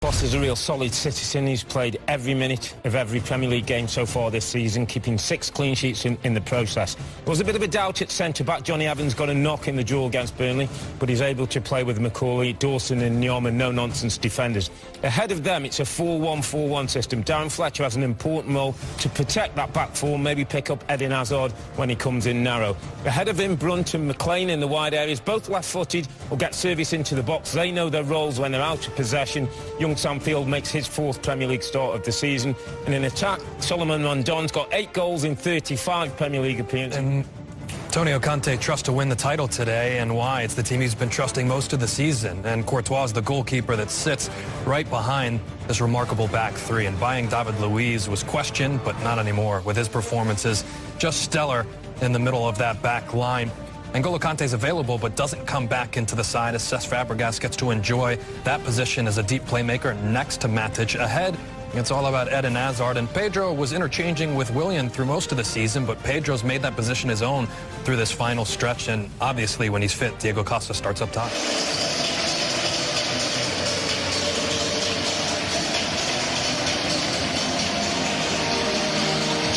Boss is a real solid citizen. He's played every minute of every Premier League game so far this season, keeping 6 clean sheets in the process. There was a bit of a doubt at centre-back. Johnny Evans got a knock in the draw against Burnley, but he's able to play with Macaulay, Dawson and Nyom and no-nonsense defenders. Ahead of them, it's a 4-1-4-1 system. Darren Fletcher has an important role to protect that back four, maybe pick up Eden Hazard when he comes in narrow. Ahead of him, Brunt and McLean in the wide areas, both left-footed, will get service into the box. They know their roles when they're out of possession. Young Sam Field makes his 4th Premier League start of the season. And in attack, Solomon Rondon's got 8 goals in 35 Premier League appearances. And Antonio Conte trusts to win the title today, and why? It's the team he's been trusting most of the season. And Courtois is the goalkeeper that sits right behind this remarkable back three. And buying David Luiz was questioned, but not anymore, with his performances just stellar in the middle of that back line. N'Golo Kante's available, but doesn't come back into the side as Cesc Fabregas gets to enjoy that position as a deep playmaker next to Matic. Ahead, it's all about Eden Hazard, and Pedro was interchanging with Willian through most of the season, but Pedro's made that position his own through this final stretch, and obviously when he's fit, Diego Costa starts up top.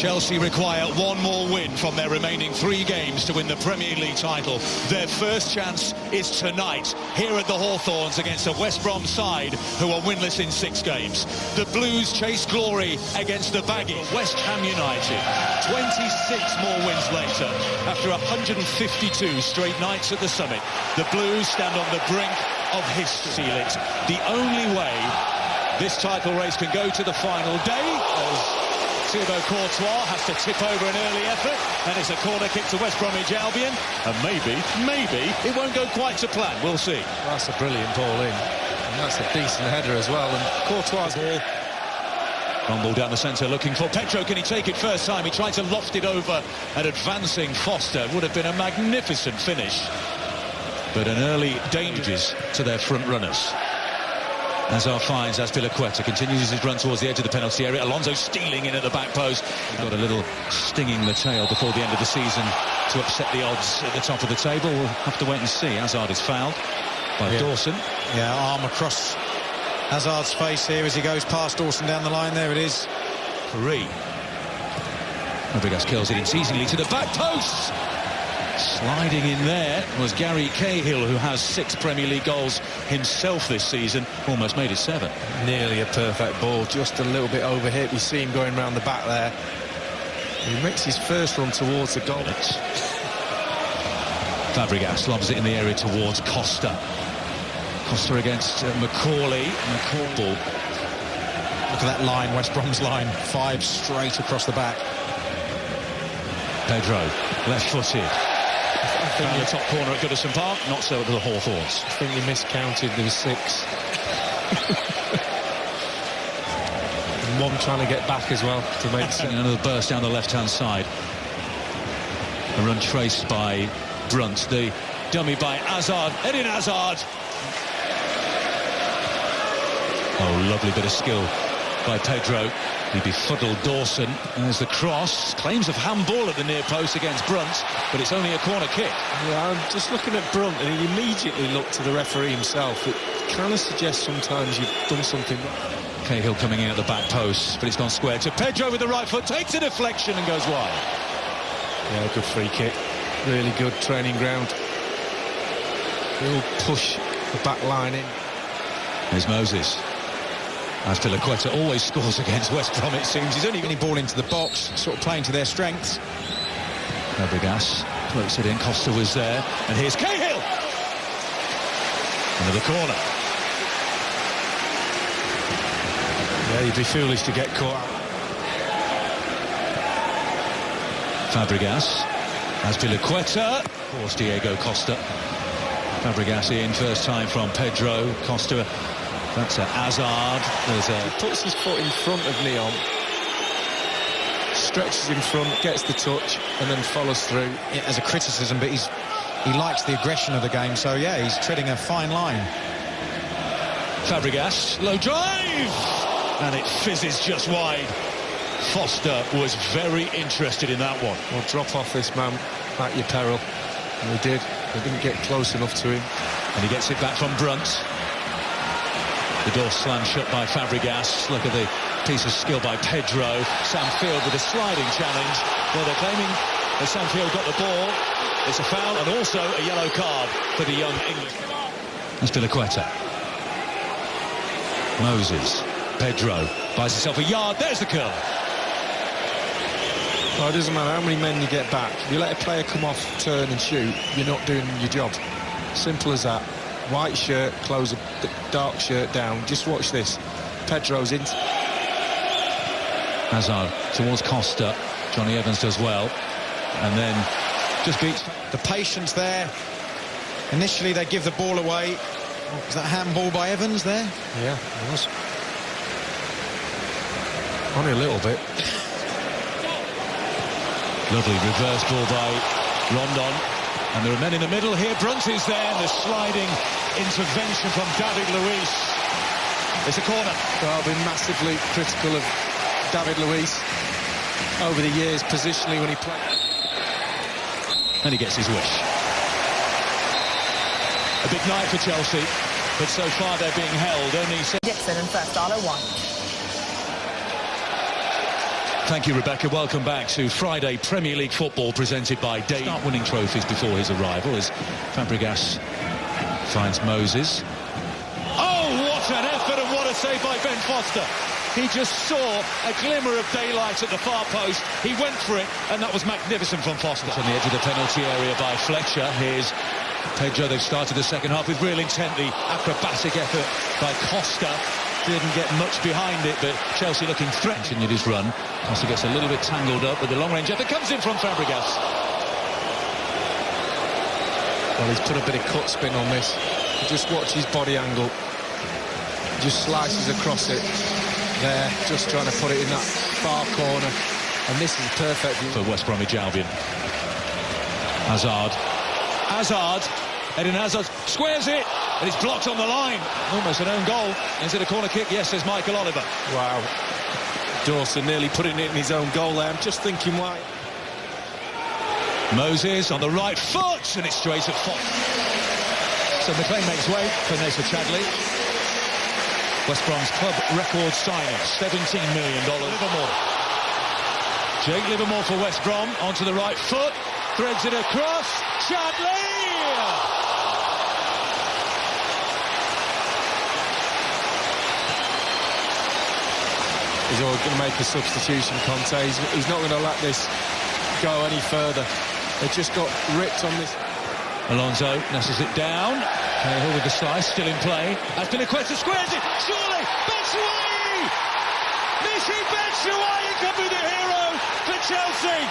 Chelsea require one more win from their remaining 3 games to win the Premier League title. Their first chance is tonight, here at the Hawthorns against a West Brom side who are winless in 6 games. The Blues chase glory against the Baggies. West Ham United, 26 more wins later, after 152 straight nights at the summit. The Blues stand on the brink of history. The only way this title race can go to the final day, as Thibaut Courtois has to tip over an early effort, and it's a corner kick to West Bromwich Albion, and maybe it won't go quite to plan. We'll see. That's a brilliant ball in, and that's a decent header as well, and Courtois' ball. Long ball down the centre looking for Pedro. Can he take it first time? He tried to loft it over an advancing Foster. Would have been a magnificent finish, but an early dangers to their front runners. Hazard finds Azpilicueta, continues his run towards the edge of the penalty area. Alonso stealing in at the back post. Got a little sting in the tail before the end of the season to upset the odds at the top of the table. We'll have to wait and see. Hazard is fouled by Dawson. Yeah, arm across Hazard's face here as he goes past Dawson down the line. There it is. 3. Fabregas kills it easily to the back post. Sliding in there was Gary Cahill, who has 6 Premier League goals himself this season, almost made it 7. Nearly a perfect ball, just a little bit overhit. We see him going round the back there. He makes his first run towards the goal. Fabregas lobs it in the area towards Costa. Costa against Macaulay. Look at that line, West Brom's line. 5 straight across the back. Pedro, left-footed. Found the top corner at Goodison Park, not so at the Hawthorns. I think you miscounted, there was 6. And one trying to get back as well to make sense. Another burst down the left-hand side. A run traced by Brunt, the dummy by Hazard. Eden Hazard. Oh, lovely bit of skill by Pedro. He befuddled Dawson. And there's the cross. Claims of handball at the near post against Brunt, but it's only a corner kick. Yeah, I'm just looking at Brunt, and he immediately looked to the referee himself. It kind of suggests sometimes you've done something wrong. Cahill coming in at the back post, but it's gone square to Pedro with the right foot. Takes a deflection and goes wide. Yeah, good free kick. Really good training ground. He'll push the back line in. There's Moses. Azpilicueta always scores against West Brom, it seems. He's only Getting ball into the box, sort of playing to their strengths. Fabregas floats it in. Costa was there, and here's Cahill. Into the corner. Yeah, you'd be foolish to get caught out. Fabregas. Azpilicueta. Forced Diego Costa. Fabregas in first time from Pedro. Costa. That's a Hazard. He puts his foot in front of Nyom, stretches in front, gets the touch, and then follows through. Yeah, as a criticism, but he likes the aggression of the game, so yeah, he's treading a fine line. Fabregas, low drive, and it fizzes just wide. Foster was very interested in that one. Well, drop off this man at your peril, and he did. They didn't get close enough to him. And he gets it back from Brunt. The door slammed shut by Fabregas. Look at the piece of skill by Pedro. Sam Field with a sliding challenge. Well, they're claiming that Sam Field got the ball. It's a foul and also a yellow card for the young English. That's Piliqueta. Moses. Pedro buys himself a yard. There's the curl. Oh, it doesn't matter how many men you get back. If you let a player come off, turn and shoot, you're not doing your job. Simple as that. White shirt, close the dark shirt down. Just watch this. Pedro's in. Hazard towards Costa. Johnny Evans does well. And then just beats. The patience there. Initially, they give the ball away. Was that handball by Evans there? Yeah, it was. Only a little bit. Lovely reverse ball by Rondon. And there are men in the middle here. Brunt is there. And the sliding intervention from David Luiz. It's a corner. Well, I've been massively critical of David Luiz over the years, positionally when he played. And he gets his wish. A big night for Chelsea, but so far they're being held. Only Dixon and first $1. Thank you, Rebecca. Welcome back to Friday Premier League football presented by Dave. Start winning trophies before his arrival as Fabregas finds Moses. Oh, what an effort and what a save by Ben Foster. He just saw a glimmer of daylight at the far post. He went for it, and that was magnificent from Foster. On the edge of the penalty area by Fletcher. Here's Pedro. They've started the second half with real intent. The acrobatic effort by Costa. Didn't get much behind it, but Chelsea looking threatening in his run. Costa gets a little bit tangled up with the long-range effort. Comes in from Fabregas. Well, he's put a bit of cut spin on this. You just watch his body angle. Just slices across it. There, just trying to put it in that far corner. And this is perfect for West Bromwich Albion. Hazard. Eden Hazard squares it, and it's blocked on the line. Almost an own goal. Is it a corner kick? Yes, says Michael Oliver. Wow. Dawson nearly putting it in his own goal there. I'm just thinking why. Moses on the right foot, and it's straight at Fox. So McLean makes way for Nessa Chadley. West Brom's club record signing, $17 million. Livermore. Jake Livermore for West Brom, onto the right foot, threads it across, Chadley! He's always going to make a substitution, Conte. He's not going to let this go any further. They've just got ripped on this. Alonso nesses it down. Cahill with the slice, still in play. As Piliqueta squares it. Surely, Batshuayi! Michy Batshuayi can be the hero for Chelsea.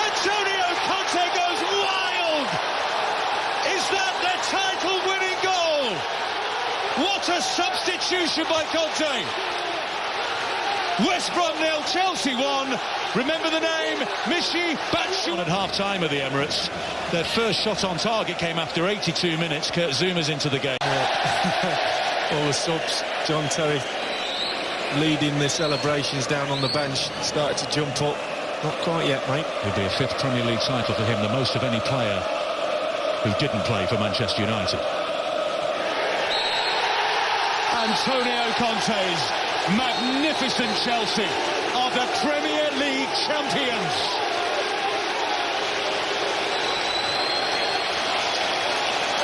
Antonio Conte goes wild. Is that the title-winning goal? What a substitution by Conte. West Brom 0, Chelsea 1. Remember the name, Michy Batshuayi. At half-time of the Emirates. Their first shot on target came after 82 minutes. Kurt Zuma's into the game. All the subs, John Terry leading the celebrations down on the bench. Started to jump up. Not quite yet, mate. It'll be a 5th Premier League title for him, the most of any player who didn't play for Manchester United. Antonio Conte's magnificent Chelsea are the Premier League champions.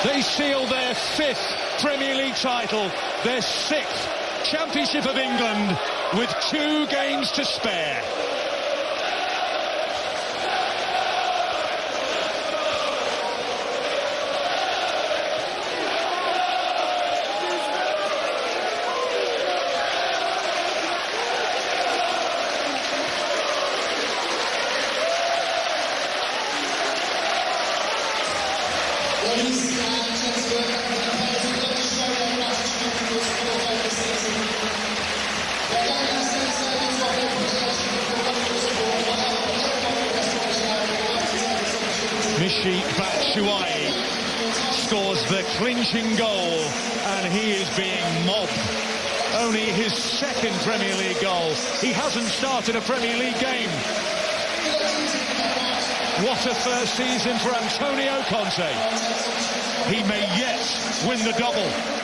They seal their 5th Premier League title, their 6th Championship of England, with 2 games to spare. Michy Batshuayi scores the clinching goal, and he is being mobbed. Only his 2nd Premier League goal. He hasn't started a Premier League game. What a first season for Antonio Conte. He may yet win the double.